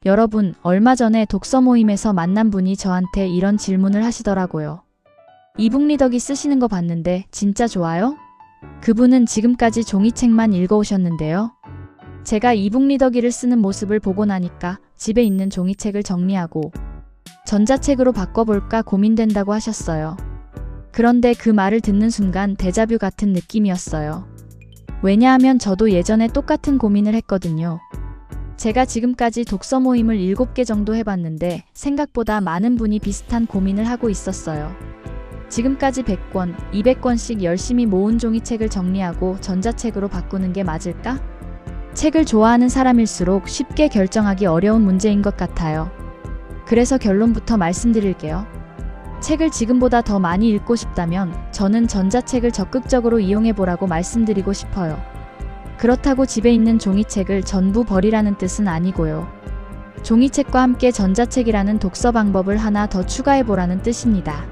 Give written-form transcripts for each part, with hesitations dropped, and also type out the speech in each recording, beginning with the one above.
여러분, 얼마 전에 독서 모임에서 만난 분이 저한테 이런 질문을 하시더라고요. 이북리더기 쓰시는 거 봤는데 진짜 좋아요? 그분은 지금까지 종이책만 읽어오셨는데요. 제가 이북리더기를 쓰는 모습을 보고 나니까 집에 있는 종이책을 정리하고 전자책으로 바꿔볼까 고민된다고 하셨어요. 그런데 그 말을 듣는 순간 데자뷰 같은 느낌이었어요. 왜냐하면 저도 예전에 똑같은 고민을 했거든요. 제가 지금까지 독서 모임을 7개 정도 해봤는데 생각보다 많은 분이 비슷한 고민을 하고 있었어요. 지금까지 100권, 200권씩 열심히 모은 종이책을 정리하고 전자책으로 바꾸는 게 맞을까? 책을 좋아하는 사람일수록 쉽게 결정하기 어려운 문제인 것 같아요. 그래서 결론부터 말씀드릴게요. 책을 지금보다 더 많이 읽고 싶다면 저는 전자책을 적극적으로 이용해보라고 말씀드리고 싶어요. 그렇다고 집에 있는 종이책을 전부 버리라는 뜻은 아니고요. 종이책과 함께 전자책이라는 독서 방법을 하나 더 추가해보라는 뜻입니다.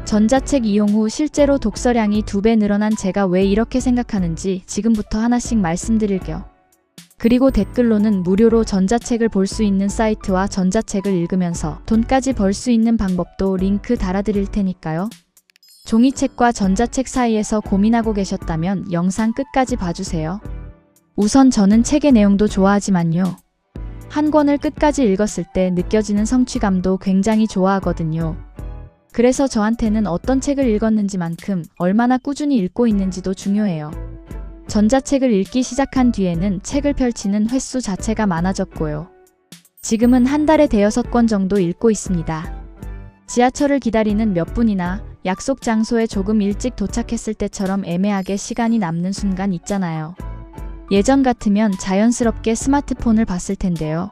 전자책 이용 후 실제로 독서량이 2배 늘어난 제가 왜 이렇게 생각하는지 지금부터 하나씩 말씀드릴게요. 그리고 댓글로는 무료로 전자책을 볼 수 있는 사이트와 전자책을 읽으면서 돈까지 벌 수 있는 방법도 링크 달아드릴 테니까요. 종이책과 전자책 사이에서 고민하고 계셨다면 영상 끝까지 봐주세요. 우선 저는 책의 내용도 좋아하지만요. 한 권을 끝까지 읽었을 때 느껴지는 성취감도 굉장히 좋아하거든요. 그래서 저한테는 어떤 책을 읽었는지만큼 얼마나 꾸준히 읽고 있는지도 중요해요. 전자책을 읽기 시작한 뒤에는 책을 펼치는 횟수 자체가 많아졌고요. 지금은 한 달에 5권 정도 읽고 있습니다. 지하철을 기다리는 몇 분이나 약속 장소에 조금 일찍 도착했을 때처럼 애매하게 시간이 남는 순간 있잖아요. 예전 같으면 자연스럽게 스마트폰을 봤을 텐데요.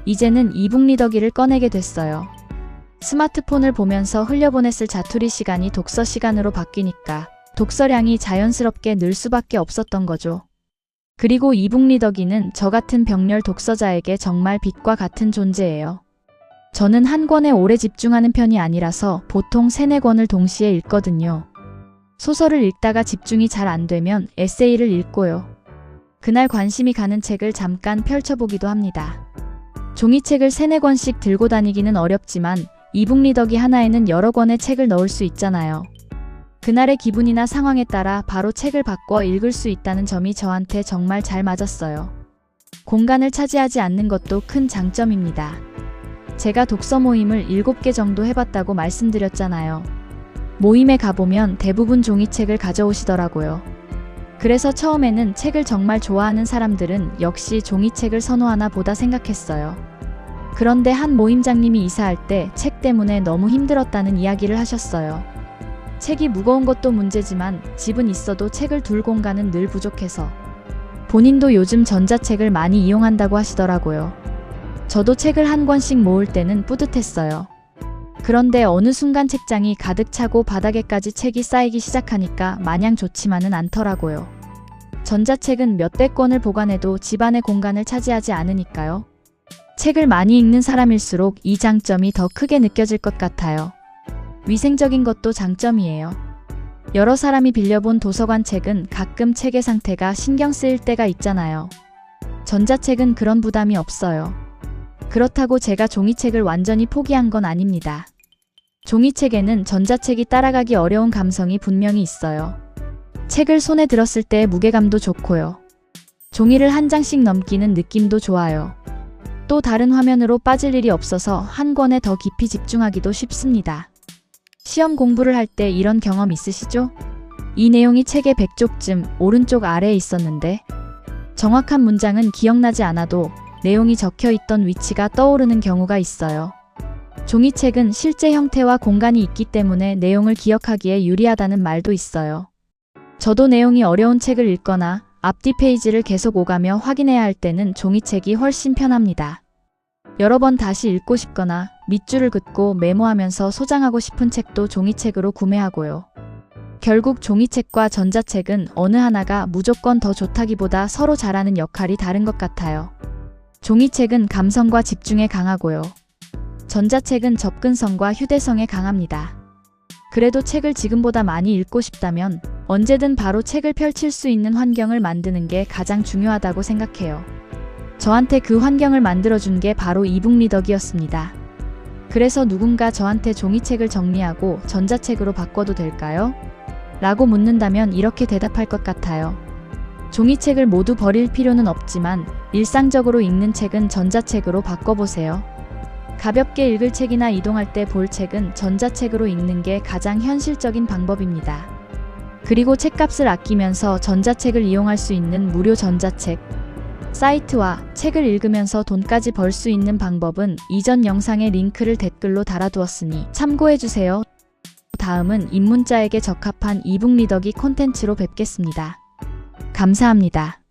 이제는 이북리더기를 꺼내게 됐어요. 스마트폰을 보면서 흘려보냈을 자투리 시간이 독서 시간으로 바뀌니까 독서량이 자연스럽게 늘 수밖에 없었던 거죠. 그리고 이북리더기는 저 같은 병렬 독서자에게 정말 빛과 같은 존재예요. 저는 한 권에 오래 집중하는 편이 아니라서 보통 3-4권을 동시에 읽거든요. 소설을 읽다가 집중이 잘 안 되면 에세이를 읽고요. 그날 관심이 가는 책을 잠깐 펼쳐보기도 합니다. 종이책을 3-4권씩 들고 다니기는 어렵지만 이북리더기 하나에는 여러 권의 책을 넣을 수 있잖아요. 그날의 기분이나 상황에 따라 바로 책을 바꿔 읽을 수 있다는 점이 저한테 정말 잘 맞았어요. 공간을 차지하지 않는 것도 큰 장점입니다. 제가 독서 모임을 7개 정도 해봤다고 말씀드렸잖아요. 모임에 가보면 대부분 종이책을 가져오시더라고요. 그래서 처음에는 책을 정말 좋아하는 사람들은 역시 종이책을 선호하나 보다 생각했어요. 그런데 한 모임장님이 이사할 때 책 때문에 너무 힘들었다는 이야기를 하셨어요. 책이 무거운 것도 문제지만 집은 있어도 책을 둘 공간은 늘 부족해서 본인도 요즘 전자책을 많이 이용한다고 하시더라고요. 저도 책을 한 권씩 모을 때는 뿌듯했어요. 그런데 어느 순간 책장이 가득 차고 바닥에까지 책이 쌓이기 시작하니까 마냥 좋지만은 않더라고요. 전자책은 몇백 권을 보관해도 집안의 공간을 차지하지 않으니까요. 책을 많이 읽는 사람일수록 이 장점이 더 크게 느껴질 것 같아요. 위생적인 것도 장점이에요. 여러 사람이 빌려본 도서관 책은 가끔 책의 상태가 신경 쓰일 때가 있잖아요. 전자책은 그런 부담이 없어요. 그렇다고 제가 종이책을 완전히 포기한 건 아닙니다. 종이책에는 전자책이 따라가기 어려운 감성이 분명히 있어요. 책을 손에 들었을 때의 무게감도 좋고요. 종이를 한 장씩 넘기는 느낌도 좋아요. 또 다른 화면으로 빠질 일이 없어서 한 권에 더 깊이 집중하기도 쉽습니다. 시험 공부를 할 때 이런 경험 있으시죠? 이 내용이 책의 100쪽쯤 오른쪽 아래에 있었는데 정확한 문장은 기억나지 않아도 내용이 적혀 있던 위치가 떠오르는 경우가 있어요. 종이책은 실제 형태와 공간이 있기 때문에 내용을 기억하기에 유리하다는 말도 있어요. 저도 내용이 어려운 책을 읽거나 앞뒤 페이지를 계속 오가며 확인해야 할 때는 종이책이 훨씬 편합니다. 여러 번 다시 읽고 싶거나 밑줄을 긋고 메모하면서 소장하고 싶은 책도 종이책으로 구매하고요. 결국 종이책과 전자책은 어느 하나가 무조건 더 좋다기보다 서로 잘하는 역할이 다른 것 같아요. 종이책은 감성과 집중에 강하고요. 전자책은 접근성과 휴대성에 강합니다. 그래도 책을 지금보다 많이 읽고 싶다면 언제든 바로 책을 펼칠 수 있는 환경을 만드는 게 가장 중요하다고 생각해요. 저한테 그 환경을 만들어준 게 바로 이북 리더기였습니다. 그래서 누군가 저한테 종이책을 정리하고 전자책으로 바꿔도 될까요? 라고 묻는다면 이렇게 대답할 것 같아요. 종이책을 모두 버릴 필요는 없지만 일상적으로 읽는 책은 전자책으로 바꿔보세요. 가볍게 읽을 책이나 이동할 때 볼 책은 전자책으로 읽는 게 가장 현실적인 방법입니다. 그리고 책값을 아끼면서 전자책을 이용할 수 있는 무료 전자책 사이트와 책을 읽으면서 돈까지 벌 수 있는 방법은 이전 영상의 링크를 댓글로 달아두었으니 참고해주세요. 다음은 입문자에게 적합한 이북 리더기 콘텐츠로 뵙겠습니다. 감사합니다.